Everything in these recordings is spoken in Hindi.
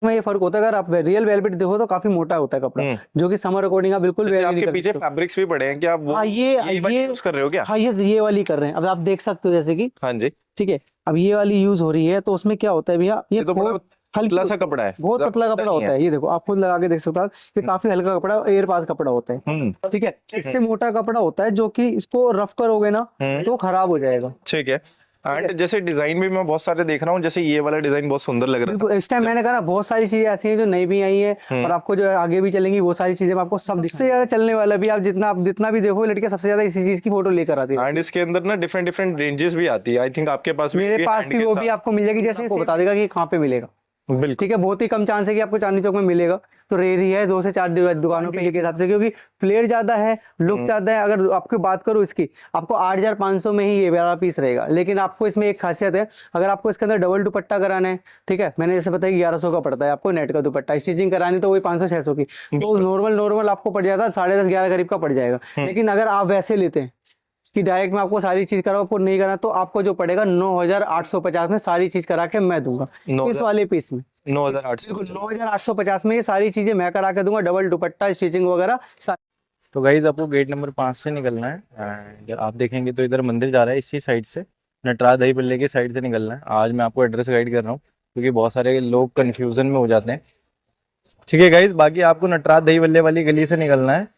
में ये फर्क होता है। अगर आप रियल वेलवेट देखो तो काफी मोटा होता है कपड़ा, जो कि समर अकॉर्डिंग आप बिल्कुल जैसे वेयर नहीं आपके कर पीछे सकते। फैब्रिक्स भी पड़े हैं, क्या आप वो हाँ ये यूज कर रहे हो क्या? हाँ ये वाली कर रहे हैं। अब आप देख सकते हो जैसे कि, हाँ जी, ठीक है, अब ये वाली यूज हो रही है तो उसमें क्या होता है भैया, ये ये तो बड़ा बहुत हल्की पतला सा होती है, कपड़ा है, बहुत ज्यादा पतला मोटा कपड़ा नहीं होता है। है। ये देखो आप खुद लगा के देख सकते हो, ये काफी हल्का कपड़ा, एयर पास कपड़ा होता है, ठीक है। इससे मोटा कपड़ा होता है जो कि इसको रफ करोगे ना तो खराब हो जाएगा। ठीक है। एंड जैसे डिजाइन भी मैं बहुत सारे देख रहा हूँ, जैसे ये वाला डिजाइन बहुत सुंदर लग रहा बिल्कुल, इस टाइम मैंने कहा ना बहुत सारी चीजें ऐसी हैं जो नई भी आई हैं और आपको जो है आगे भी चलेंगी, वो सारी चीजें मैं आपको सब सबसे ज्यादा चलने वाला भी, आप जितना भी देखो लड़कियां सबसे ज्यादा इसी चीज की फोटो लेकर आती है। एंड इसके अंदर ना डिफरेंट डिफरेंट रेंजेस भी आती है। आई थिंक आपके पास भी मेरे पास hand भी के वो भी साथ। आपको मिल जाएगी, जैसे आपको बता देगा कि कहाँ पे मिलेगा। बिल्कुल। ठीक है, बहुत ही कम चांस है कि आपको चांदनी चौक में मिलेगा, तो रेयर ही है 2 से 4 दुकानों पे के हिसाब से, क्योंकि फ्लेयर ज्यादा है, लुक ज्यादा है। अगर आपकी बात करूँ इसकी, आपको 8,500 में ही ये वाला पीस रहेगा। लेकिन आपको इसमें एक खासियत है, अगर आपको इसके अंदर डबल दुपट्टा कराना है, ठीक है, मैंने जैसे बताया 1100 का पड़ता है आपको नेट का दुपट्टा, स्टिचिंग करानी तो वही 500-600 की, तो नॉर्मल आपको पड़ जाता है 10.5-11 करीब का पड़ जाएगा। लेकिन अगर आप वैसे लेते हैं कि डायरेक्ट मैं आपको सारी चीज कराऊं, आपको नहीं करना, तो आपको जो पड़ेगा 9,850 में सारी चीज करा के मैं दूंगा इस वाले पीस में। 9,800। 9,850 में ये सारी चीजें मैं करा के दूंगा, डबल दुपट्टा, स्टिचिंग वगैरह। तो गाइज आपको गेट नंबर 5 से निकलना है एंड आप देखेंगे तो इधर मंदिर जा रहा है, इसी साइड से नटराज दही बल्ले की साइड से निकलना है। आज मैं आपको एड्रेस गाइड कर रहा हूँ क्योंकि बहुत सारे लोग कन्फ्यूजन में हो जाते हैं। ठीक है गाइज, बाकी आपको नटराज दही बल्ले वाली गली से निकलना है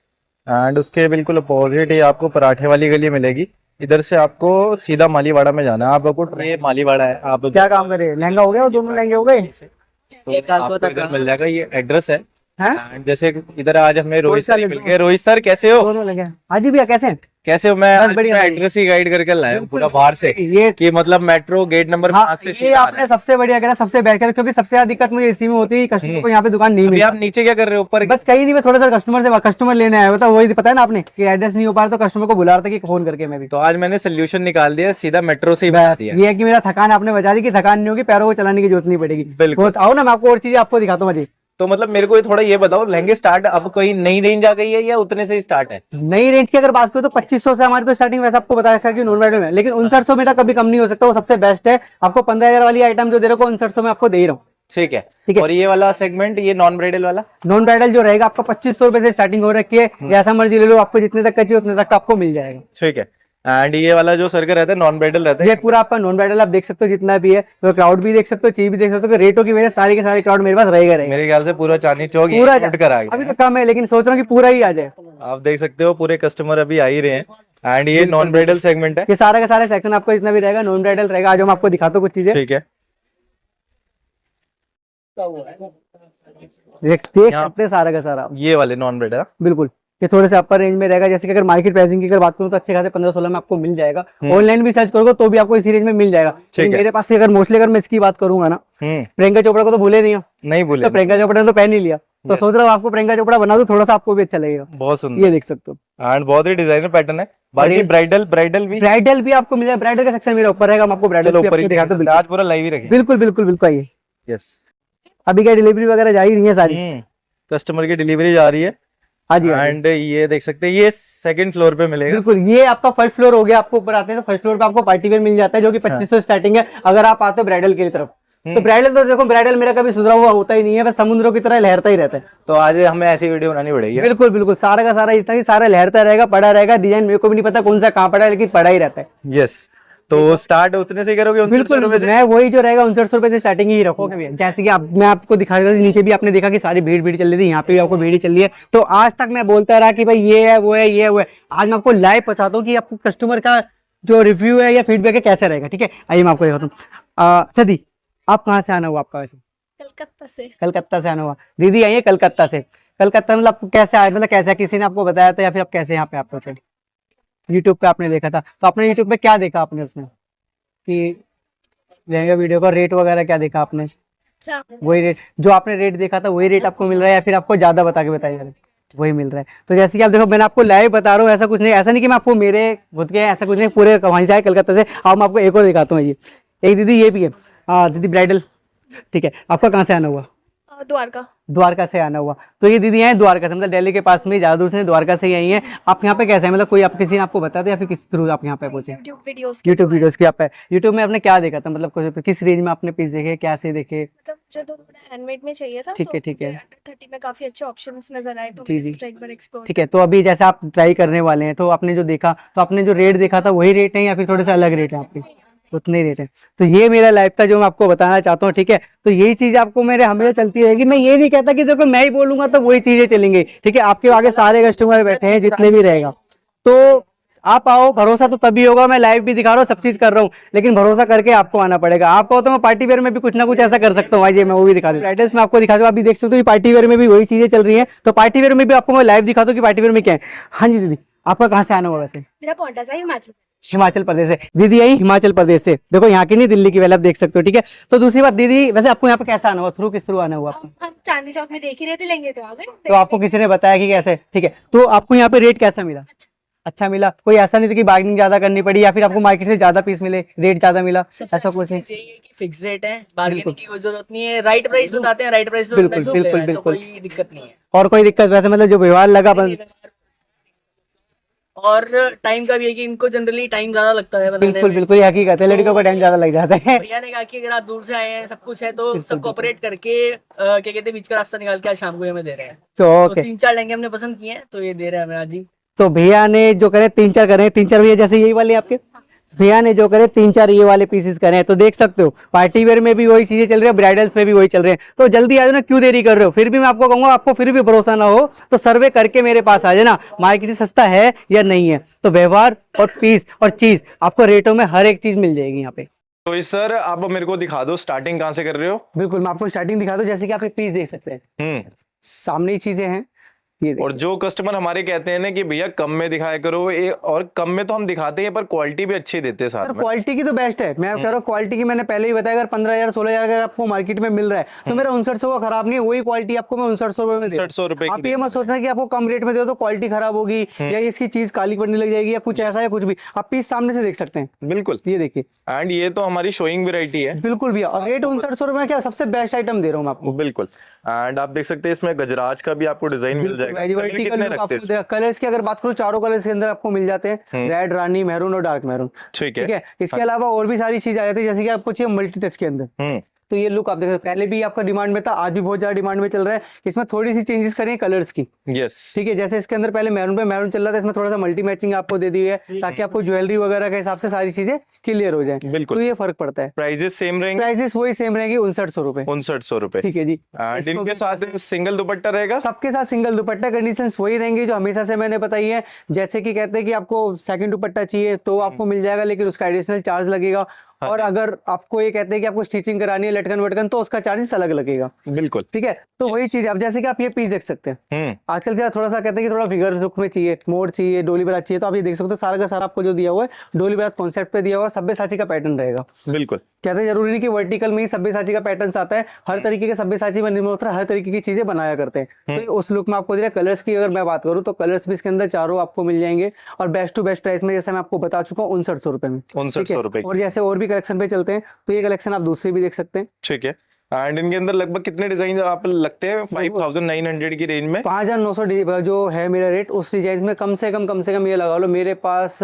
एंड उसके बिल्कुल अपोजिट ही आपको पराठे वाली गली मिलेगी। इधर से आपको सीधा मालीवाड़ा में जाना है। आपको ये मालीवाड़ा है, आप क्या काम करे, लहंगा हो गया, वो दोनों लहंगे हो गए। आपको इधर मिल जाएगा, ये एड्रेस है। हैं? And जैसे इधर आज हमें रोहित सर रोहित मिल सर गए। रोहित सर कैसे हो? दोनों लगे। हाँ जी भैया, कैसे हैं? कैसे हो? मैं बस आज बढ़िया मैं भाई। एड्रेस ही गाइड करके लाया हूँ पूरा बाहर से, ये कि मतलब मेट्रो गेट नंबर हाँ, 5 से ये सीधा आना आपने है। सबसे बढ़िया करा, सबसे बेहतर, क्योंकि सबसे ज्यादा दिक्कत मुझे इसी में होती है, कस्टमर को यहाँ पे दुकान नहीं अभी मिलती। आप नीचे क्या कर रहे हो? ऊपर बस कहीं नहीं, मैं थोड़ा सा कस्टमर लेने आया होता, वही पता है ना आपने कि एड्रेस नहीं हो पा रहा, तो कस्टमर को बुला रहा था कि फोन करके मैं भी। तो आज मैंने सोल्यूशन निकाल दिया, सीधा मेट्रो से ही बता दिया। ये है कि मेरा थकान आपने बचा दी, कि थकान नहीं होगी, पैरों को चलाने की जरूरत नहीं पड़ेगी। बिल्कुल। आओ ना, मैं आपको और चीजें आपको दिखाता हूँ। तो मतलब मेरे को ये थोड़ा ये बताओ, लहंगे स्टार्ट अब कोई नई रेंज आ गई है या उतने से ही स्टार्ट है? नई रेंज की अगर बात करूं तो 2500 से हमारी तो स्टार्टिंग, वैसे आपको बताया था कि नॉन ब्राइडल में, लेकिन 5900 में तक कभी कम नहीं हो सकता, वो सबसे बेस्ट है। आपको 15,000 वाली आइटम जो दे रहे हो 5900 में आपको दे रहा हूँ। ठीक है। ठीक है। और ये वाला सेगमेंट, ये नॉन ब्राइडल वाला? नॉन ब्राइडल जो रहेगा आपका 2500 रुपए से स्टार्टिंग हो रखी है, जैसा मर्जी ले लो, आपको जितने तक का चाहिए उतने तक का आपको मिल जाएगा। ठीक है। एंड ये वाला जो सर का रहता है नॉन ब्राइडल रहता है, ये पूरा आपका नॉन ब्राइडल आप देख सकते हो, जितना भी है, तो क्राउड भी देख सकते हो, चीज भी देख सकते हो, कि रेटों की वजह से सारे के सारे क्राउड मेरे पास रहेगा। मेरे ख्याल से पूरा चांदनी चौक पूरा शूट करा गया अभी है। तो कम है, लेकिन सोच रहा हूँ कि पूरा ही आ जाए। आप देख सकते हो पूरे कस्टमर अभी आ ही रहे हैं। एंड ये नॉन ब्राइडल सेगमेंट है। ये सारा का सारा सेक्शन आपको जितना भी रहेगा नॉन ब्राइडल रहेगा। आज हम आपको दिखाता हूँ कुछ चीजें, ठीक है। देख सकते हैं सारा का सारा। ये वाले नॉन ब्राइडल, बिल्कुल, ये थोड़े से अपर रेंज में रहेगा। जैसे कि अगर मार्केट प्राइसिंग की अगर बात करूं तो अच्छे खासे 15-16 में आपको मिल जाएगा। ऑनलाइन भी सर्च करोगे तो भी आपको इसी रेंज में मिल जाएगा। ठीक है। मेरे पास से अगर मोस्टली अगर मैं इसकी बात करूंगा ना, प्रियंका चोपड़ा को तो भूले नहीं हो, नहीं भूले। तो प्रियंका चोपड़ा ने तो पहन ही लिया, तो सोच रहा हूँ आपको प्रियंका चोपड़ा बना दूं, थोड़ा सा आपको भी अच्छा लगेगा। बहुत सुंदर, ये देख सकते हो। एंड बहुत ही डिजाइनर पैटर्न है। बाकी ब्राइडल भी आपको मिल जाएगा। ब्राइडल का सेक्शन मेरा ऊपर रहेगा, हम आपको ब्राइडल ऊपर ही दिखाते हैं। आज पूरा लाइव ही रखें। बिल्कुल बिल्कुल बिल्कुल, आइए। यस। अभी क्या डिलीवरी वगैरह जा ही रही है सारी। कस्टमर की डिलीवरी जा रही है। हाँ जी। एंड ये देख सकते हैं, ये सेकंड फ्लोर पे मिलेगा। बिल्कुल, ये आपका फर्स्ट फ्लोर हो गया। आपको ऊपर आते हैं तो फर्स्ट फ्लोर पे आपको पार्टी वेयर मिल जाता है, जो कि 2500 स्टार्टिंग है। अगर आप आते हो ब्राइडल की तरफ, तो ब्राइडल तो देखो, ब्राइडल मेरा कभी सुधरा हुआ होता ही नहीं है, बस समुद्रों की तरह लहरता ही रहता है। तो आज हमें ऐसी वीडियो बनानी पड़ेगी। बिल्कुल बिल्कुल, सारा का सारा इतना ही सारा लहरता रहेगा, पड़ा रहेगा। डिजाइन मेरे को भी नहीं पता कौन सा कहाँ पड़ा है, लेकिन पड़ा ही रहता है। यस। तो स्टार्ट उतने से करोगे? बिल्कुल, मैं वही जो रहेगा 5900 रुपए से स्टार्टिंग ही रखोगे। जैसे कि मैं आपको दिखा रहा था, नीचे भी आपने देखा कि सारी भीड़ चल रही थी, यहाँ पे भी आपको भीड़ चल रही है। तो आज तक मैं बोलता रहा कि भाई ये है वो है ये है वो है। आज मैं आपको लाइव बताता हूँ कि आपको कस्टमर का जो रिव्यू है या फीडबैक है कैसा रहेगा। ठीक है, आइए मैं आपको दिखाता हूँ। सदी, आप कहाँ से आना हुआ आपका? वैसे कलकत्ता से। कलकत्ता से आना हुआ। दीदी आई है कलकत्ता से। कलकत्ता मतलब आपको कैसे आया, मतलब कैसा, किसी ने आपको बताया था या फिर आप कैसे यहाँ पे आप पहुंचे? यूट्यूब पे आपने देखा था, तो आपने यूट्यूब पे क्या देखा आपने उसमें कि लहंगा वीडियो का रेट वगैरह क्या देखा आपने? अच्छा, वही रेट जो आपने रेट देखा था वही रेट आपको मिल रहा है या फिर आपको ज्यादा बता के बताया जा रहा है? वही मिल रहा है। तो जैसे कि आप देखो, मैंने आपको लाइव बता रहा हूँ, ऐसा कुछ नहीं, ऐसा नहीं कि मैं आपको मेरे खुद के, ऐसा कुछ नहीं, पूरे वहीं से आए कलकत्ता से। अब मैं आपको एक और दिखाता हूँ। ये एक दीदी ये भी है, हाँ दीदी ब्राइडल। ठीक है, आपका कहाँ से आना हुआ? द्वारका। द्वारका से आना हुआ। तो ये दीदी हैं द्वारका से, मतलब दिल्ली के पास में, ज्यादा दूर से नहीं, द्वारका से ही आई हैं। आप यहाँ पे कैसे हैं, मतलब कोई आप किसी ने आपको बताया था या फिर किस थ्रू आप यहाँ पे पहुंचे? यूट्यूब वीडियोस यूट्यूब वीडियोस की आप पे, यूट्यूब में आपने क्या देखा था, मतलब किस रेंज में आपने पीस देखे, क्या से देखे? मतलब जो थोड़ा हैंडमेड में चाहिए था, ठीक है, तो ठीक है। मुझे अंडर 30 में काफी अच्छे ऑप्शंस नजर आए, तो जी, मैंने जी। सोचा एक बार एक्सप्लोर। ठीक है, तो अभी जैसे आप ट्राई करने वाले हैं, तो आपने जो देखा, तो आपने जो रेट देखा था वही रेट है या फिर थोड़े से अलग रेट है आपके? उतने रेट है। तो ये मेरा लाइफ था जो मैं आपको बताना चाहता हूँ, ठीक है। तो यही चीज आपको मेरे हमेशा चलती रहेगी। मैं ये नहीं कहता कि देखो मैं ही बोलूंगा तो वही चीजें चलेंगी, ठीक है। आपके आगे सारे कस्टमर बैठे हैं, जितने भी रहेगा, तो आप आओ। भरोसा तो तभी होगा, मैं लाइव भी दिखा रहा हूँ, सब चीज कर रहा हूँ, लेकिन भरोसा करके आपको आना पड़ेगा। आपको तो मैं पार्टी वेयर में भी कुछ ना कुछ ऐसा कर सकता हूँ। आज ये मैं वो भी दिखा दूँ, ब्राइडल्स में आपको दिखा दूँ। आप भी देख सकते हो कि पार्टी वेयर में भी वही चीजें चल रही है। तो पार्टी वेयर में भी आपको मैं लाइव दिखा दूँ कि पार्टी वेयर में क्या है। हाँ जी दीदी, आपका कहाँ से आना होगा वैसे? मेरा पौंटा सा हिमाचल। हिमाचल प्रदेश से दीदी आई, हिमाचल प्रदेश से। देखो यहाँ की नहीं, दिल्ली की, पहले आप देख सकते हो, ठीक है। तो दूसरी बात दीदी, वैसे आपको यहाँ पे कैसा आना हुआ, थ्रू किस थ्रू आना हुआ आपको? हम चांदनी चौक में देख ही रहे थे, लेंगे तो आ गए। तो आपको किसी ने बताया कि कैसे, ठीक है। तो आपको यहाँ पे रेट कैसा मिला? अच्छा मिला? कोई ऐसा नहीं था कि बार्गेनिंग ज्यादा करनी पड़ी या फिर आपको मार्केट से ज्यादा पीस मिले, रेट ज्यादा मिला, ऐसा कुछ नहीं? यही है कि फिक्स रेट है, बार्गेनिंग की कोई जरूरत नहीं है। राइट प्राइस बताते हैं, राइट प्राइस पे बिल्कुल, बंदा जो बिल्कुल, ले रहा है, तो बिल्कुल। कोई दिक्कत नहीं है। और कोई दिक्कत वैसे, मतलब जो व्यवहार लगा और टाइम का भी है कि इनको जनरली टाइम ज्यादा लगता है बनाने बिल्कुल में। बिल्कुल, ये हकीकत है, लड़कियों को टाइम ज्यादा लग जाता है। भैया ने कहा कि अगर आप दूर से आए हैं, सब कुछ है, तो सब कोऑपरेट करके क्या कहते हैं, बीच का रास्ता निकाल के आज शाम को ये हमें दे रहे हैं। तो तो ओके, 3-4 लहंगे हमने पसंद किए हैं, तो ये दे रहे हैं हमें आज ही। तो भैया ने जो करे 3-4 करे, 3-4 भैया जैसे यही वाले आपके भैया ने जो करे 3-4 ये वाले पीसेस करे हैं। तो देख सकते हो पार्टी वेयर में भी वही चीजें चल रही है, ब्राइडल्स में भी वही चल रहे हैं। तो जल्दी आ जाओ ना, क्यों देरी कर रहे हो? फिर भी मैं आपको कहूंगा, आपको फिर भी भरोसा ना हो तो सर्वे करके मेरे पास आ जाना, मार्केट सस्ता है या नहीं है। तो व्यवहार और पीस और चीज, आपको रेटों में हर एक चीज मिल जाएगी यहाँ पे। तो इस सर आप मेरे को दिखा दो, स्टार्टिंग कहाँ से कर रहे हो? बिल्कुल, मैं आपको स्टार्टिंग दिखा दूं। जैसे कि आप ये पीस देख सकते हैं, हम्म। सामने ही चीजें हैं, ये और जो कस्टमर हमारे कहते हैं ना कि भैया कम में दिखाया करो, ये और कम में तो हम दिखाते हैं पर क्वालिटी भी अच्छी देते हैं साथ में। क्वालिटी की तो बेस्ट है। मैं कह रहा हूँ क्वालिटी की, मैंने पहले ही बताया, अगर 15,000 16,000 अगर आपको मार्केट में मिल रहा है तो मेरा 5900 का खराब नहीं है। वही क्वालिटी आपको मैं 5900 रुपए में दे रहा हूं। 5900 रुपए आप ये मत सोचना कि आपको कम रेट में दे तो क्वालिटी खराब होगी या इसकी चीज काली पड़ने लग जाएगी या कुछ ऐसा या कुछ भी। आप पीस सामने से देख सकते हैं, बिल्कुल। ये देखिए, एंड ये तो हमारी शोइंग वैरायटी है। बिल्कुल भैया। और रेट 5900 रुपए में क्या सबसे बेस्ट आइटम दे रहा हूँ मैं आपको। बिल्कुल। एंड आप देख सकते हैं इसमें गजराज का भी आपको डिजाइन मिल जाएगा। वेजिटेबल कितने look रखते आपको कलर्स की अगर बात करूँ, चारों कलर्स के अंदर आपको मिल जाते हैं, रेड, रानी, मैरून और डार्क मैरून, ठीक ठीक है। इसके अलावा और भी सारी चीज आ जाती है, जैसे कि आपको चाहिए मल्टी टच के अंदर। हम्म। तो ये लुक आप देख सकते हैं, पहले भी आपका डिमांड में था, आज भी बहुत ज्यादा डिमांड में चल रहा है। इसमें थोड़ी सी चेंजेस करें कलर्स की, यस। ठीक है। जैसे इसके अंदर पहले मैरून पे मैरून चल रहा था, इसमें थोड़ा सा मल्टी मैचिंग आपको दे दी है ताकि आपको ज्वेलरी वगैरह के हिसाब से सारी चीजें क्लियर हो जाए। बिल्कुल। तो ये फर्क पड़ता है। प्राइजेस सेम रहेंगे? प्राइसेस वही सेम रहेंगी, 5900 रुपए। 5900 रुपए, ठीक है जी। एंड इनके साथ सिंगल दुपट्टा रहेगा? सबके साथ सिंगल दुपट्टा। कंडीशंस वही रहेंगी जो हमेशा से मैंने बताई है। जैसे कि कहते हैं कि आपको सेकंड दुपट्टा चाहिए तो आपको मिल जाएगा, लेकिन उसका एडिशनल चार्ज लगेगा। और अगर आपको ये कहते हैं कि आपको स्टिचिंग करानी है लटकन वटकन, तो उसका चार्जेस अलग लगेगा। बिल्कुल। ठीक है। तो वही चीज अब जैसे कि आप ये पीस देख सकते हैं, आजकल क्या थोड़ा सा कहते हैं कि थोड़ा फिगर लुक में चाहिए, मोड़ चाहिए, डोली बारात चाहिए, तो आप ये देख सकते हो सारा का सारा आपको जो दिया हुआ है डोली बारात कॉन्सेप्ट पे दिया हुआ है, सब्यसाची का पैटर्न रहेगा। बिल्कुल। कहते हैं जरूरी नहीं कि वर्टिकल में ही सब्यसाची का पैटर्न आता है, हर तरीके के सब्यसाची में निर्मोत्रा हर तरीके की चीजें बनाया करते हैं। तो उस लुक में आपको दिया। कलर्स की अगर मैं बात करूँ तो कलर्स भी इसके अंदर चारों आपको मिल जाएंगे, और बेस्ट टू बेस्ट प्राइस में, जैसे मैं आपको बता चुका हूँ, 5900 रुपए में। 5900 रुपए। और जैसे और भी कलेक्शन पे चलते हैं तो ये कलेक्शन आप दूसरी भी देख सकते हैं। ठीक है। एंड इनके अंदर लगभग कितने डिजाइन आप लगते हैं 5900 की रेंज में? 5900 जो है मेरा रेट, उस डिजाइन में कम से कम ये लगा लो मेरे पास,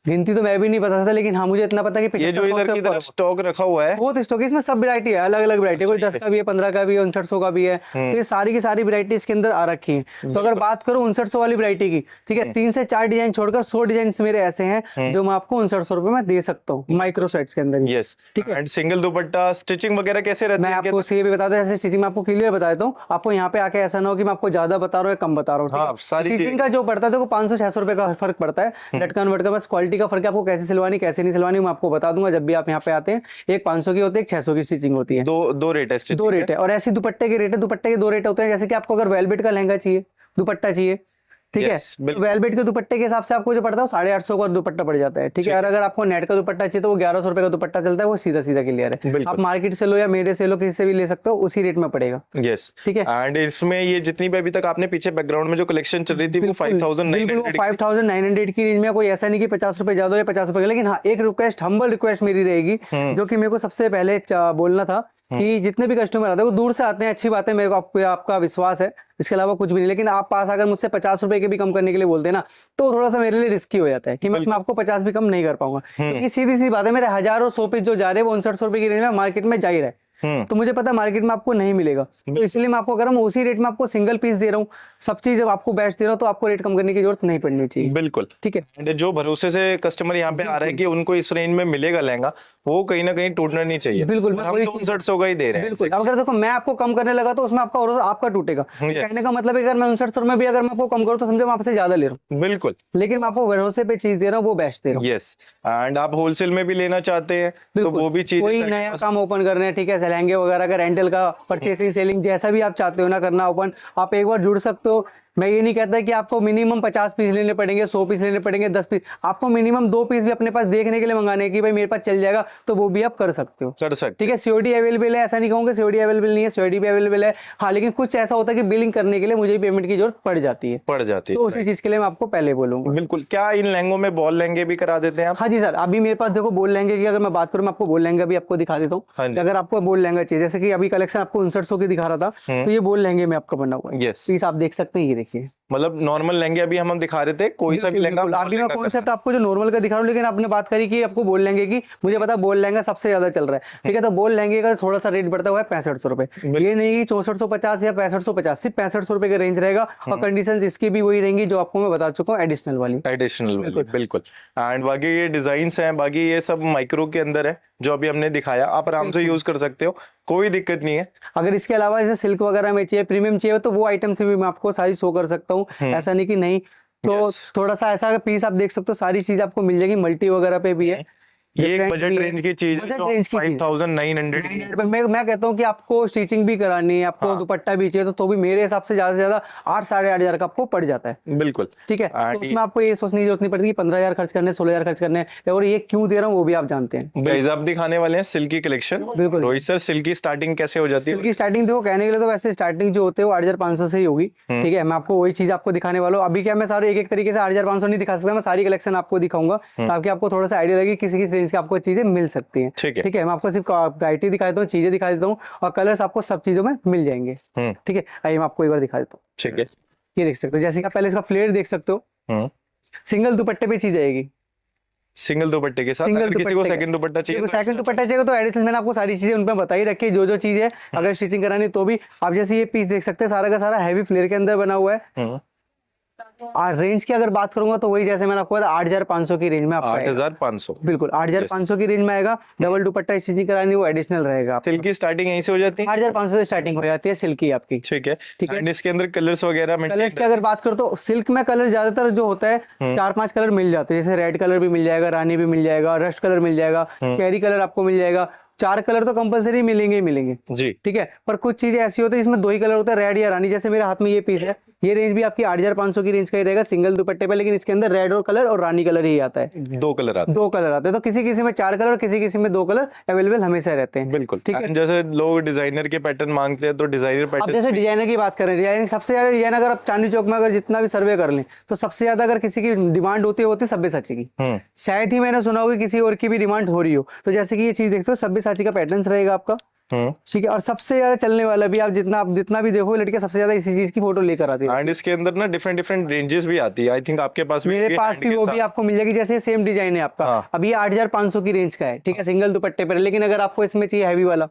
गिनती तो मैं भी नहीं पता था, लेकिन हाँ मुझे इतना पता कि ये जो इधर की तरफ स्टॉक रखा हुआ है बहुत स्टॉक है, इसमें सब वैरायटी है, अलग अलग वैरायटी, कोई 10 का भी है, 15 का भी है, 5900 का भी है। तो ये सारी की सारी वैरायटी इसके अंदर आ रखी है। तो अगर बात करूं 5900 वाली वैरायटी की, ठीक है, 3 से 4 डिजाइन छोड़कर 100 डिजाइन मेरे ऐसे हैं जो मैं आपको 5900 रुपए में दे सकता हूँ, माइक्रो सेट्स के अंदर। यस। ठीक है। एंड सिंगल दुपट्टा स्टिचिंग वगैरह कैसे रहती है? मैं आपको ये भी बता दूं, ऐसे स्टिचिंग में आपको क्लियर बता देता हूँ, आपको यहाँ पे आके ऐसा ना हो कि मैं आपको ज्यादा बता रहा हूँ कम बता रहा हूँ। हाँ, सारी स्टिचिंग का जो पड़ता है देखो 500-600 रुपए का फर्क पड़ता है, लटकन वटकन बस क्वालिटी का फर्क है। आपको कैसे सिलवानी कैसे नहीं सिलवानी मैं आपको बता दूंगा जब भी आप यहाँ पे आते हैं। एक 500 की होती है, एक 600 की स्टिचिंग होती है। दो रेट है स्टिचिंग? 2 रेट है। और ऐसे दुपट्टे के रेट है, दुपट्टे के 2 रेट होते हैं। जैसे कि आपको अगर वेलवेट का लहंगा चाहिए, दुपट्टा चाहिए, ठीक है। Yes, बिल्कुल। वेलवेट के दुपट्टे के हिसाब से आपको जो पड़ता है वो 850 का दुपट्टा पड़ जाता है, ठीक है। और अगर आपको नेट का दुपट्टा चाहिए तो वो 1100 रुपए का दुपट्टा चलता है, वो सीधा सीधा क्लियर है। बिल्कुल। आप मार्केट से लो या मेरे से लो, किसी से भी ले सकते हो, उसी रेट में पड़ेगा। यस, ठीक है। एंड इसमें ये जितनी भी अभी तक आपने पीछे बैकग्राउंड में जो कलेक्शन चल रही थी वो 5900 5900 की रेंज में। कोई ऐसा नहीं कि 50 रुपए ज्यादा या 50 रुपए, लेकिन हाँ एक रिक्वेस्ट, हम्बल रिक्वेस्ट मेरी रहेगी, जो कि मेरे को सबसे पहले बोलना था कि जितने भी कस्टमर आते हैं वो दूर से आते हैं, अच्छी बात है, मेरे को आपका विश्वास है, इसके अलावा कुछ भी नहीं। लेकिन आप पास अगर मुझसे 50 रुपए के भी कम करने के लिए बोलते हैं ना, तो थोड़ा सा मेरे लिए रिस्की हो जाता है कि मैं उसमें आपको 50 भी कम नहीं कर पाऊंगा, क्योंकि सीधी सी बात है, मेरे 1000 और 100 पीस जो जा रहे हैं वो 5900 रुपए की रेंज में मार्केट में जा ही रहा है। तो मुझे पता है मार्केट में आपको नहीं मिलेगा, तो इसलिए मैं आपको, अगर मैं उसी रेट में आपको सिंगल पीस दे रहा हूँ, सब चीज आपको बेस्ट दे रहा हूँ, तो आपको रेट कम करने की जरूरत नहीं पड़नी चाहिए। बिल्कुल, ठीक है। एंड जो भरोसे से कस्टमर यहाँ पे आ रहा है कि उनको इस रेंज में मिलेगा लहंगा, वो कहीं ना कहीं टूटना नहीं चाहिए। बिल्कुल, हम 5900 का ही दे रहे हैं। बिल्कुल। अगर देखो मैं आपको कम करने लगा तो उसमें आपका भरोसा आपका टूटेगा। कहने का मतलब है, अगर मैं 5900 में भी अगर मैं आपको कम करूँ तो समझो मैं आपसे ज्यादा ले रहा हूँ। बिल्कुल, लेकिन मैं आपको भरोसे पे चीज दे रहा हूँ, वो बेस्ट दे रहा हूँ। यस, एंड आप होलसेल में भी लेना चाहते हैं तो वो भी चीज, कोई नया काम ओपन करना है, ठीक है, लहंगे वगैरह का रेंटल का, परचेसिंग सेलिंग, जैसा भी आप चाहते हो ना करना ओपन, आप एक बार जुड़ सकते हो। मैं ये नहीं कहता कि आपको मिनिमम 50 पीस लेने पड़ेंगे, 100 पीस लेने पड़ेंगे, 10 पीस, आपको मिनिमम 2 पीस भी अपने पास देखने के लिए मंगाने की, भाई मेरे पास चल जाएगा, तो वो भी आप कर सकते हो। कर सकते, ठीक है। सीओडी अवेलेबल है, ऐसा नहीं कहूँगा सीओडी अवेलेबल नहीं है, सीओडी भी अवेलेबल है। हाँ, लेकिन कुछ ऐसा होता है कि बिलिंग करने के लिए मुझे पेमेंट की जरूरत पड़ जाती है, तो उसी चीज के लिए मैं आपको पहले बोलूंगा। बिल्कुल। क्या इन लहंगों में बॉल लहंगे भी करा देते हैं आप? हाँ जी सर, अभी मेरे पास देखो बोल लहंगे की अगर मैं बात करूँ, मैं आपको बोल लहंगा भी आपको दिखा देता हाँ हूँ। जी। अगर आपको बोल लहंगा चाहिए, जैसे कि अभी कलेक्शन आपको 5900 की दिखा रहा था, तो ये बोल लहंगे में आपका बना हुआ है। Yes। पीस आप देख सकते हैं, ये देखिए। मतलब नॉर्मल लहंगे अभी हम दिखा रहे थे, कोई सा भी लहंगा बिल्कुल, अभी मैं कॉन्सेप्ट आपको जो नॉर्मल का दिखा रहा हूँ, लेकिन आपने बात करी कि आपको बोल लहंगे की, मुझे पता बोल लहंगा सबसे ज्यादा चल रहा है, ठीक है। तो बोल लहंगे का थोड़ा सा रेट बढ़ता हुआ है 6500 रुपए। ये नहीं कि 6450 या 6550, सिर्फ 6500 रुपए का रेंज रहेगा, और कंडीशन इसकी भी वही रहेंगी जो आपको मैं बता चुका हूँ, एडिशनल वाली। बिल्कुल। एंड बाकी ये डिजाइन्स हैं, बाकी ये सब माइक्रो के अंदर है, जो अभी हमने दिखाया, आप आराम से यूज कर सकते हो, कोई दिक्कत नहीं है। अगर इसके अलावा जैसे सिल्क वगैरह में चाहिए, प्रीमियम चाहिए, तो वो आइटम से भी मैं आपको सारी शो कर सकता हूँ, ऐसा नहीं कि नहीं। तो थोड़ा सा ऐसा पीस आप देख सकते हो, सारी चीज आपको मिल जाएगी, मल्टी वगैरह पे भी है। ये एक बजट रेंज की चीज है, जो 5900 मैं कहता हूँ कि आपको स्टिचिंग भी करानी है, आपको दुपट्टा भी चाहिए, तो भी मेरे हिसाब से ज्यादा से ज्यादा 8-8.5 का आपको पड़ जाता है। बिल्कुल, ठीक है। तो उसमें आपको ये सोचने की जरूरत नहीं पड़ती कि 15,000 खर्च करने, 16,000 खर्च करने, और ये क्यों दे रहा हूँ वो भी आप जानते हैं। गाइस आप दिखाने वाले हैं सिल्की कलेक्शन। बिल्कुल। रोहित सर, सिल्की स्टार्टिंग कैसे हो जाती है? सिल्की स्टार्टिंग देखो, कहने के लिए तो वैसे स्टार्टिंग जो होते हैं वो 8,500 से ही होगी, ठीक है। मैं आपको वही चीज आपको दिखाने वाला हूँ। अभी क्या मैं सारे एक तरीके से 8,500 नहीं दिखा सकता, मैं सारी कलेक्शन आपको दिखाऊंगा, ताकि आपको थोड़ा सा आइडिया लगे किसी किस रेंज की आपको चीजें मिल सकती हैं। ठीक है। मैं आपको सिर्फ वैरायटी दिखा देता हूँ, चीजें दिखा देता हूँ, और कलर्स आपको सब चीजों में मिल जाएंगे। ठीक है। आइए मैं आपको एक बार दिखा देता हूँ। ठीक है। ये देख सकते हो, जैसे कि आप पहले इसका फ्लेयर देख सकते हो, सिंगल दुपट्टे पे चीज आएगी, सिंगल दुपट्टे के साथ। अगर किसी को सेकंड दुपट्टा चाहिए, सेकंड दुपट्टा चाहिए तो एडिशनल मैंने आपको सारी चीजें उनपे बताई रखी है, जो चीज है अगर स्टिचिंग करानी तो भी। आप जैसे ये पीस देख सकते हैं, सारा का सारा हैवी फ्लेयर के अंदर बना हुआ है। और रेंज की अगर बात करूंगा तो वही जैसे मैंने आपको बताया 8,500 की रेंज में आपको 8,500। बिल्कुल 8,500 की रेंज में आएगा। डबल दुपट्टा स्टिचिंग करानी वो एडिशनल रहेगा। सिल्क की स्टार्टिंग यहीं से हो जाती है, 8,500 से स्टार्टिंग हो जाती है सिल्क की आपकी। ठीक है। ठीक है। एंड इसके अंदर कलर्स वगैरह, कलर्स की अगर बात करो तो सिल्क में कलर ज्यादातर जो होता है 4-5 कलर मिल जाते हैं, जैसे रेड कलर भी मिल जाएगा, रानी भी मिल जाएगा, रस्ट कलर मिल जाएगा, कैरी कलर आपको मिल जाएगा। 4 कलर तो कंपलसरी मिलेंगे ही मिलेंगे जी। ठीक है। पर कुछ चीजें ऐसी होती है इसमें 2 ही कलर होता है, रेड या रानी। जैसे मेरे हाथ में ये पीस है, ये रेंज भी आपकी 8,500 की रेंज का ही रहेगा सिंगल दुपट्टे पे, लेकिन इसके अंदर रेड और कलर और रानी कलर ही आता है। 2 कलर आते हैं। 2 कलर आते हैं, तो किसी किसी में 4 कलर, किसी किसी में 2 कलर अवेलेबल हमेशा रहते हैं। बिल्कुल, ठीक है। जैसे लोग डिजाइनर के पैटर्न मांगते हैं तो डिजाइनर अब पैटर्न। जैसे डिजाइनर की बात करें, डिजाइनिंग सबसे ज्यादा डिजाइन अगर आप चांदनी चौक में अगर जितना भी सर्वे कर लें तो सबसे ज्यादा अगर किसी की डिमांड होती है सब्यसाची की। शायद ही मैंने सुना होगा किसी और की भी डिमांड हो रही हो। तो जैसे कि ये चीज देखते हो, सब्यसाची का पैटर्न रहेगा आपका, ठीक है। और सबसे ज्यादा चलने वाला भी, आप जितना भी देखो लड़कियां सबसे ज्यादा इसी चीज की फोटो लेकर आती है। एंड इसके अंदर ना डिफरेंट रेंजेस भी आती है। आई थिंक आपके पास मेरे पास भी वो भी आपको मिल जाएगी। जैसे सेम डिजाइन है आपका, अभी 8,500 की रेंज का है, ठीक है, सिंगल दुपट्टे पर। लेकिन अगर आपको इसमें चाहिए हैवी वाला,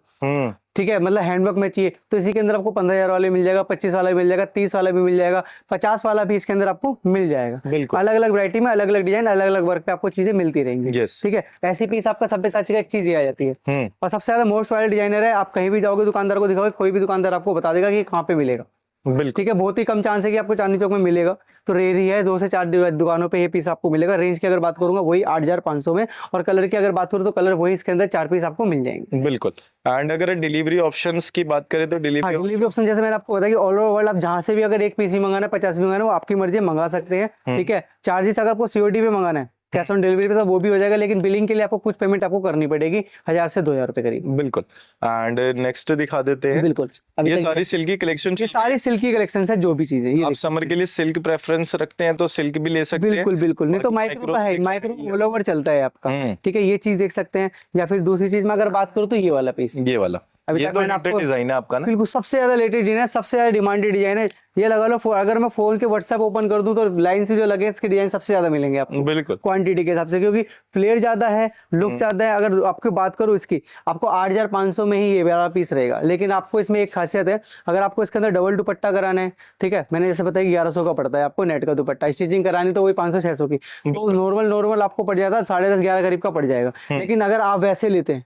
ठीक है, मतलब हैंडवर्क में चाहिए, तो इसी के अंदर आपको 15,000 वाले मिल जाएगा, 25 वाला भी मिल जाएगा, 30 वाला भी मिल जाएगा, 50 वाला भी इसके अंदर आपको मिल जाएगा। अलग अलग वैरायटी में अलग अलग डिजाइन, अलग अलग वर्क पे आपको चीजें मिलती रहेंगी। ठीक है। ऐसी पीस आपका सब्यसाची का एक चीज ये आ जाती है। और सबसे ज्यादा मोस्ट वायरल डिजाइनर है, आप कहीं भी जाओगे दुकानदार को दिखाओगे, कोई भी दुकानदार आपको बता देगा कि कहाँ पे मिलेगा। बिल्कुल ठीक है, बहुत ही कम चांस है कि आपको चांदनी चौक में मिलेगा। तो रेयर ही है, 2 से 4 दुकानों पे ये पीस आपको मिलेगा। रेंज की अगर बात करूंगा वही 8500 में, और कलर की अगर बात करूँ तो कलर वही इसके अंदर 4 पीस आपको मिल जाएंगे। बिल्कुल। एंड अगर डिलीवरी ऑप्शंस की बात करें तो हाँ, डिलीवरी डिलीवरी ऑप्शन जैसे मैंने आपको बताया कि ऑल ओवर वर्ल्ड आप जहाँ से भी अगर एक पीस भी मंगाना है, 50 भी मंगाना है, वो आपकी मर्जी मंगा सकते हैं। ठीक है, चार्जेस अगर आपको COD पे मंगाना है, कैश ऑन डिलीवरी पे, तो वो भी हो जाएगा, लेकिन बिलिंग के लिए आपको कुछ पेमेंट आपको करनी पड़ेगी, 1000 से 2000 रुपए करीब। बिल्कुल। एंड नेक्स्ट दिखा देते हैं। बिल्कुल, ये तक सारी सिल्की कलेक्शन, ये सारी सिल्की कलेक्शन है, जो भी चीजें ये आप समर के लिए सिल्क प्रेफरेंस रखते हैं तो सिल्क भी ले सकते हैं। बिल्कुल बिल्कुल, नहीं तो बाकी माइक्रो का है, सिल्क माइक्रो ऑल ओवर चलता है आपका। हम्म। ठीक है, ये चीज देख सकते हैं। या फिर दूसरी चीज में अगर बात करूँ तो ये वाला पीस, ये वाला, अभी ये तक तो मैंने लेटेस्ट आपको डिजाइन है आपका ना। बिल्कुल सबसे ज्यादा लेटेस्ट डिजाइन है, सबसे ज्यादा डिमांडेड डिजाइन है। ये लगा लो, अगर मैं फोन के व्हाट्सएप ओपन कर दूं तो लाइन से जो लगे इसके डिजाइन सबसे ज्यादा मिलेंगे आपको बिल्कुल क्वांटिटी के हिसाब से, क्योंकि फ्लेयर ज्यादा है, लुक ज्यादा है। अगर आपकी बात करूं इसकी, आपको 8500 में ही ये वाला पीस रहेगा। लेकिन आपको इसमें एक खासियत है, अगर आपको इसके अंदर डबल दुपट्टा कराना है, ठीक है, मैंने जैसे बताया 1100 का पड़ता है आपको नेट का दुपट्टा, स्टिचिंग करानी तो वही 500-600 की, तो नॉर्मल आपको पड़ जाता है 10:30-11 करीब का पड़ जाएगा। लेकिन अगर आप वैसे लेते हैं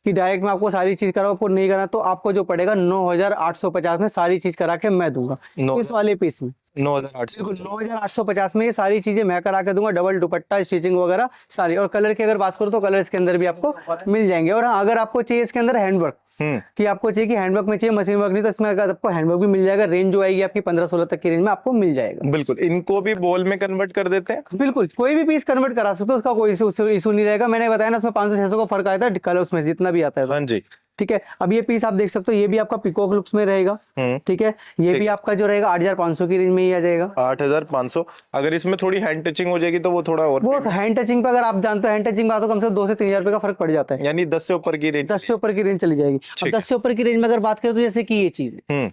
कि डायरेक्ट मैं आपको सारी चीज कराऊं, आपको नहीं करना, तो आपको जो पड़ेगा 9850 में सारी चीज करा के मैं दूंगा इस वाले पीस में। 9800। बिल्कुल 9850 में ये सारी चीजें मैं करा के दूंगा, डबल दुपट्टा, स्टिचिंग वगैरह सारी। और कलर की अगर बात करूं तो कलर इसके अंदर भी आपको मिल जाएंगे। और हाँ, अगर आपको चाहिए इसके अंदर हैंडवर्क, कि आपको चाहिए कि हैंडवर्क में चाहिए, मशीन वर्क नहीं, तो इसमें अगर आपको हैंडवर्क भी मिल जाएगा। रेंज जो आएगी आपकी 15-16 तक की रेंज में आपको मिल जाएगा। बिल्कुल, इनको भी बॉल में कन्वर्ट कर देते हैं। बिल्कुल, कोई भी पीस कन्वर्ट करा सकते हो, उसका कोई इशू नहीं रहेगा। मैंने बताया ना, उसमें 500-600 का फर्क आया था कलर उसमें जितना भी आता है। हाँ जी। ठीक है, अब ये पीस आप देख सकते हो, ये भी आपका पिकॉक लुक्स में रहेगा। ठीक है, ये भी आपका जो रहेगा 8500 की रेंज में ही आ जाएगा। 8500। अगर इसमें थोड़ी हैंड टचिंग हो जाएगी तो वो थोड़ा और, वो हैंड टचिंग पे अगर आप जानते हो, हैंड टचिंग में तो कम से कम 2 से 3000 रुपए का फर्क पड़ जाता है। यानी 10 से ऊपर की रेंज, 10 से ऊपर की रेंज चली जाएगी। अब 10 से ऊपर की रेंज में अगर बात करें तो जैसे कि ये चीज है,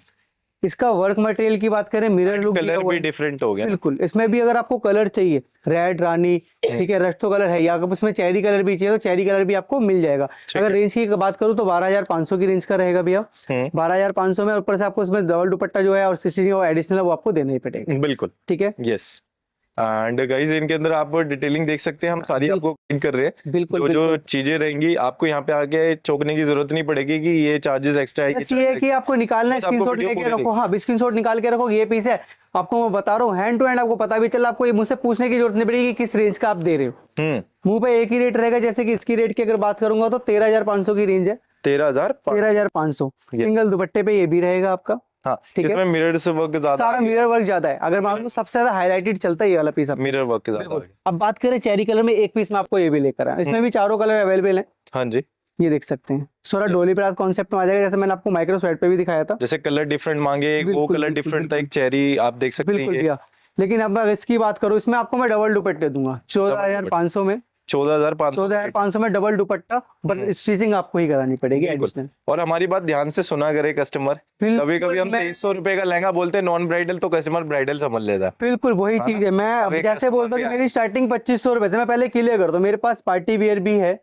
इसका वर्क मटेरियल की बात करें, मिरर लुक कलर भी डिफरेंट हो गया। बिल्कुल, इसमें भी अगर आपको कलर चाहिए, रेड, रानी, ठीक है, रस्ट तो कलर है, या अगर उसमें चेरी कलर भी चाहिए तो चेरी कलर भी आपको मिल जाएगा। अगर रेंज की बात करूं तो 12500 की रेंज का रहेगा भैया। 12500 में ऊपर से आपको उसमें डबल दुपट्टा जो है और स्टिचिंग वो एडिशनल वो आपको देना ही पड़ेगा। बिल्कुल, ठीक है, यस। एंड गाइस, इनके अंदर आप डिटेलिंग देख सकते हैं, हम सारी आपको गाइड कर रहे हैं। बिल्कुल, जो चीजें रहेंगी आपको यहाँ पे आके चौंकने की जरूरत नहीं पड़ेगी कि ये चार्जेस एक्स्ट्रा है। बस ये है कि आपको निकालना है, बस आपको स्क्रीनशॉट वीडियो लेके पूरी रखो। हाँ, स्क्रीनशॉट निकाल के रखो, ये पीस है आपको मैं बता रहा हूँ हैंड टू हैंड, आपको पता भी चला, आपको ये मुझसे पूछने की जरूरत नहीं पड़ेगी कि किस रेंज का आप दे रहे हो। मुंह पे एक ही रेट रहेगा। जैसे कि इसकी रेट की अगर बात करूंगा तो 13500 की रेंज है। 13500 सिंगल दुपट्टे पे ये भी रहेगा आपका। हाँ, ठीक है, इसमें मिरर से वर्क ज्यादा, सारा मिरर वर्क ज्यादा है। अगर मान लो सबसे ज्यादा हाईलाइटेड चलता है ये वाला पीस। मिरर वर्क के ज्यादा। अब बात करें चेरी कलर में, एक पीस में आपको ये भी लेकर आया, इसमें भी चारों कलर अवेलेबल हैं। हाँ जी, ये देख सकते हैं, सोरा डोली पर कॉन्सेप्ट में आ जाएगा, जैसे मैंने आपको माइक्रो स्वेट पे भी दिखाया था। जैसे कलर डिफरेंट मांगे, एक वो बिल्कुल, कलर बिल्कुल, डिफरेंट था, एक चेरी आप देख सकते बिल्कुल हैं। भैया, लेकिन अब अगर इसकी बात करूँ, इसमें आपको मैं डबल दुपट्टे दूंगा 14500 में। 14500 में डबल दुपट्टा, पर स्टिचिंग आपको ही करानी पड़ेगी एडिशनल। और हमारी बात ध्यान से सुना करे कस्टमर, कभी कभी हम 2300 रुपए का लहंगा बोलते हैं नॉन ब्राइडल, तो कस्टमर ब्राइडल समझ लेता है। बिल्कुल वही चीज है। मैं अब जैसे बोलता हूँ कि मेरी स्टार्टिंग 2500 रुपए से, मैं पहले क्लियर कर दूं, मेरे पास पार्टी वियर भी है।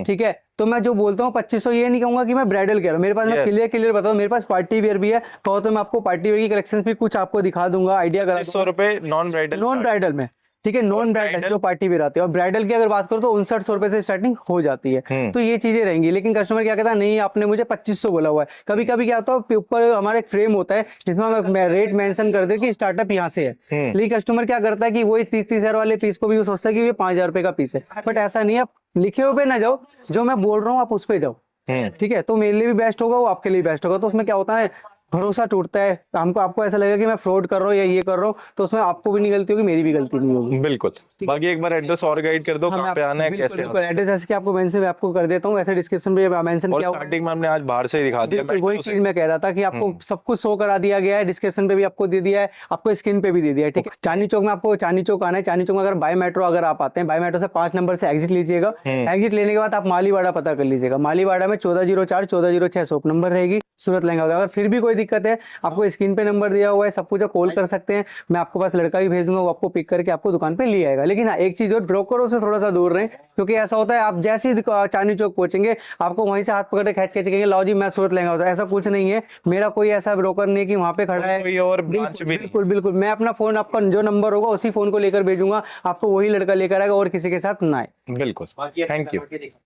ठीक है, तो मैं जो बोलता हूँ 2500, ये नहीं कहूंगा कि मैं ब्राइडल कह रहा हूँ, मेरे पास मैं क्लियर बताऊँ, मेरे पास पार्टी वियर भी है। कहो तो मैं आपको पार्टी वियर की कलेक्शन भी कुछ आपको दिखा दूंगा, आइडिया करा। 100 रुपए नॉन ब्राइडल में, ठीक है, नॉन ब्राइडल जो पार्टी वेयर आते हैं। और ब्राइडल की अगर बात करो तो 5900 रुपए से स्टार्टिंग हो जाती है। तो ये चीजें रहेंगी। लेकिन कस्टमर क्या कहता है, नहीं आपने मुझे 2500 बोला हुआ है। कभी कभी क्या होता है, ऊपर हमारा एक फ्रेम होता है जिसमें रेट मेंशन कर दे कि स्टार्टअप यहाँ से है। लेकिन कस्टमर क्या करता है कि वही 30,000 वाले पीस को भी वो सोचता है कि ये 5000 रुपए का पीस है। बट ऐसा नहीं है, आप लिखे हुए पे ना जाओ, जो मैं बोल रहा हूँ आप उस पे जाओ। ठीक है, तो मेरे लिए भी बेस्ट होगा, वो आपके लिए बेस्ट होगा। तो उसमें क्या होता है, भरोसा टूटता है हमको, आपको ऐसा लगेगा कि मैं फ्रॉड कर रहा हूँ या ये कर रहा हूँ, तो उसमें आपको भी नहीं गलती होगी, मेरी भी गलती नहीं होगी। बिल्कुल। बाकी एक बार एड्रेस और गाइड कर दो, कहाँ पे आना है, कैसे आना है। एड्रेस जैसे कि आपको मेंशन मैं आपको कर देता हूँ, वैसे डिस्क्रिप्शन में मेंशन किया हुआ है। स्टार्टिंग में हमने आज बाहर से ही दिखा दिया, वही चीज मैं कह रहा था कि आपको सब कुछ शो करा दिया गया है, डिस्क्रिप्शन पे भी आपको दे दिया है, आपको स्क्रीन पे भी दे दिया है। ठीक है, चांदनी चौक में आपको चांदनी चौक आना है। चांदनी चौक में अगर बाय मेट्रो अगर आप आते हैं, बाय मेट्रो से 5 नंबर से एग्जिट लीजिएगा। एग्जिट लेने के बाद आप मालीवाड़ा पता कर लीजिएगा। मालीवाड़ा में 1404-1406 शॉप नंबर रहेगी, सूरत लहंगा। अगर फिर भी कोई दिक्कत है, आपको स्क्रीन पे नंबर दिया हुआ है, सब कुछ कॉल कर सकते हैं। मैं आपको पास लड़का भी भेजूंगा, वो आपको पिक करके आपको दुकान पे ले आएगा। लेकिन हाँ, एक चीज और, ब्रोकरों से थोड़ा सा दूर रहें, क्योंकि ऐसा होता है आप जैसे ही चांदनी चौक पहुंचेंगे, आपको वहीं से हाथ पकड़ के खींच के कहेंगे लाओ जी मैं सूरत लहंगा होता है। ऐसा कुछ नहीं है, मेरा कोई ऐसा ब्रोकर नहीं है कि वहाँ पे खड़ा है। कोई और ब्रांच भी बिल्कुल बिल्कुल, मैं अपना फोन, आपका जो नंबर होगा उसी फोन को लेकर भेजूंगा, आपको वही लड़का लेकर आएगा और किसी के साथ ना आए। बिल्कुल। Thank you.